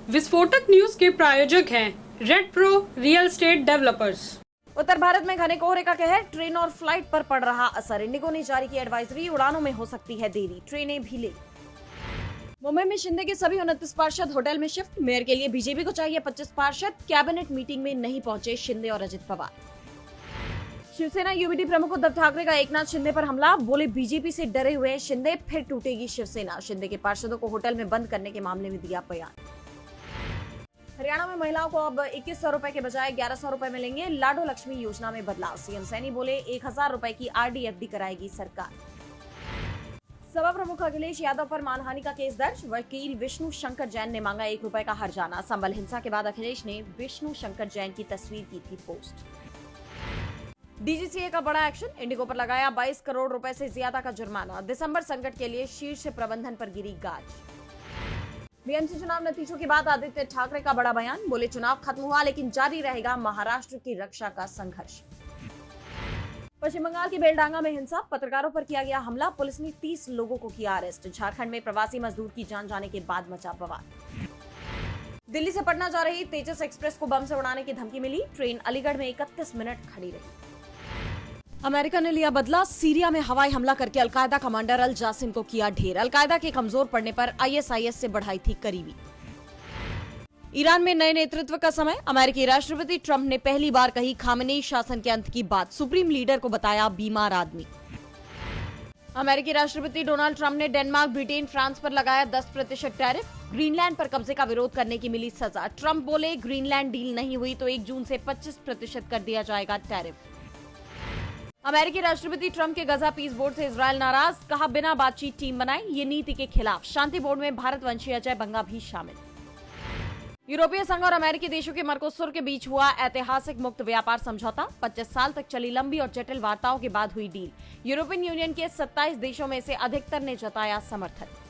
विस्फोटक न्यूज के प्रायोजक हैं red pro real estate developers. उत्तर भारत में घने कोहरे का कहर, ट्रेन और फ्लाइट पर पड़ रहा असर। इंडिगो ने जारी की एडवाइजरी, उड़ानों में हो सकती है देरी, ट्रेनें भी लेट। मुंबई में शिंदे के सभी 29 पार्षद होटल में शिफ्ट। मेयर के लिए बीजेपी को चाहिए 25 पार्षद। कैबिनेट मीटिंग में नहीं पहुंचे शिंदे और अजित पवार। शिवसेना यूबीटी प्रमुख उद्धव ठाकरे का एकनाथ शिंदे पर हमला, बोले बीजेपी से डरे हुए शिंदे, फिर टूटेगी शिवसेना। शिंदे के पार्षदों को होटल में बंद करने के मामले में दिया बयान। हरियाणा में महिलाओं को अब 2100 रुपए के बजाय 1100 रुपए मिलेंगे। लाडो लक्ष्मी योजना में बदलाव, सीएम सैनी बोले 1000 रुपए की आरडीएफडी कराएगी सरकार। सभा प्रमुख अखिलेश यादव पर मानहानि का केस दर्ज, वकील विष्णु शंकर जैन ने मांगा 1 रुपए का हर्जाना। संबल हिंसा के बाद अखिलेश ने विष्णु शंकर जैन की तस्वीर की थी पोस्ट। डीजीसीए का बड़ा एक्शन, इंडिगो पर लगाया 22 करोड़ रुपए से ज्यादा का जुर्माना। दिसंबर संकट के लिए शीर्ष प्रबंधन पर गिरी गाज। बीएमसी चुनाव नतीजों के बाद आदित्य ठाकरे का बड़ा बयान, बोले चुनाव खत्म हुआ लेकिन जारी रहेगा महाराष्ट्र की रक्षा का संघर्ष। पश्चिम बंगाल की बेलडांगा में हिंसा, पत्रकारों पर किया गया हमला, पुलिस ने 30 लोगों को किया अरेस्ट। झारखंड में प्रवासी मजदूर की जान जाने के बाद मचा बवाल। दिल्ली से पटना जा रही तेजस एक्सप्रेस को बम से उड़ाने की धमकी मिली, ट्रेन अलीगढ़ में 31 मिनट खड़ी रही। अमेरिका ने लिया बदला, सीरिया में हवाई हमला करके अलकायदा कमांडर अल जासिम को किया ढेर। अलकायदा के कमजोर पड़ने पर आईएसआईएस से बढ़ाई थी करीबी। ईरान में नए नेतृत्व का समय, अमेरिकी राष्ट्रपति ट्रंप ने पहली बार कही खामेनेई शासन के अंत की बात। सुप्रीम लीडर को बताया बीमार आदमी। अमेरिकी राष्ट्रपति डोनाल्ड ट्रंप ने डेनमार्क, ब्रिटेन, फ्रांस पर लगाया 10% टैरिफ। ग्रीनलैंड पर कब्जे का विरोध करने की मिली सजा। ट्रंप बोले ग्रीनलैंड डील नहीं हुई तो 1 जून से 25% कर दिया जाएगा टैरिफ। अमेरिकी राष्ट्रपति ट्रंप के गजा पीस बोर्ड से इजरायल नाराज, कहा बिना बातचीत टीम बनाए, ये नीति के खिलाफ। शांति बोर्ड में भारतवंशी अजय बंगा भी शामिल। यूरोपीय संघ और अमेरिकी देशों के मर्कोसुर के बीच हुआ ऐतिहासिक मुक्त व्यापार समझौता। 25 साल तक चली लंबी और जटिल वार्ताओं के बाद हुई डील। यूरोपियन यूनियन के 27 देशों में से अधिकतर ने जताया समर्थन।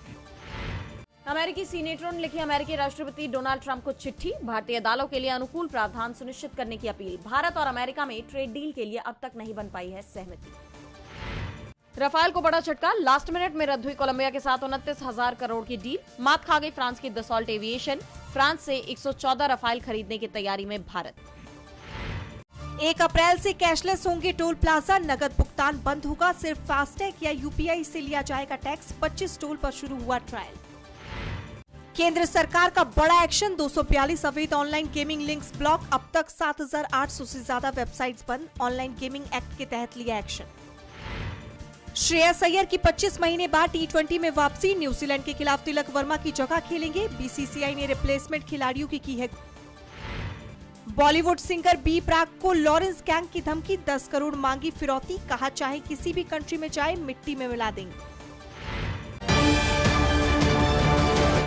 अमेरिकी सीनेटरों ने लिखी अमेरिकी राष्ट्रपति डोनाल्ड ट्रंप को चिट्ठी, भारतीय दालों के लिए अनुकूल प्रावधान सुनिश्चित करने की अपील। भारत और अमेरिका में ट्रेड डील के लिए अब तक नहीं बन पाई है सहमति। रफाल को बड़ा झटका, लास्ट मिनट में रद्द हुई कोलंबिया के साथ 29,000 करोड़ की डील। मात खा गई फ्रांस की दसॉल्ट एविएशन। फ्रांस से 114 रफाल खरीदने की तैयारी में भारत। 1 अप्रैल से कैशलेस होंगे टोल प्लाजा, नकद भुगतान बंद होगा, सिर्फ फास्टैग या यूपीआई से लिया जाएगा टैक्स। 25 टोल पर शुरू हुआ ट्रायल। केंद्र सरकार का बड़ा एक्शन, 242 अवैध ऑनलाइन गेमिंग लिंक्स ब्लॉक। अब तक 7,800 से ज्यादा वेबसाइट्स बंद। ऑनलाइन गेमिंग एक्ट के तहत लिया एक्शन। श्रेयस अय्यर की 25 महीने बाद T20 में वापसी, न्यूजीलैंड के खिलाफ तिलक वर्मा की जगह खेलेंगे। बीसीसीआई ने रिप्लेसमेंट खिलाड़ियों की है। बॉलीवुड सिंगर बी प्राक को लॉरेंस गैंग की धमकी, 10 करोड़ मांगी फिरौती, कहा चाहे किसी भी कंट्री में जाए मिट्टी में मिला देंगे।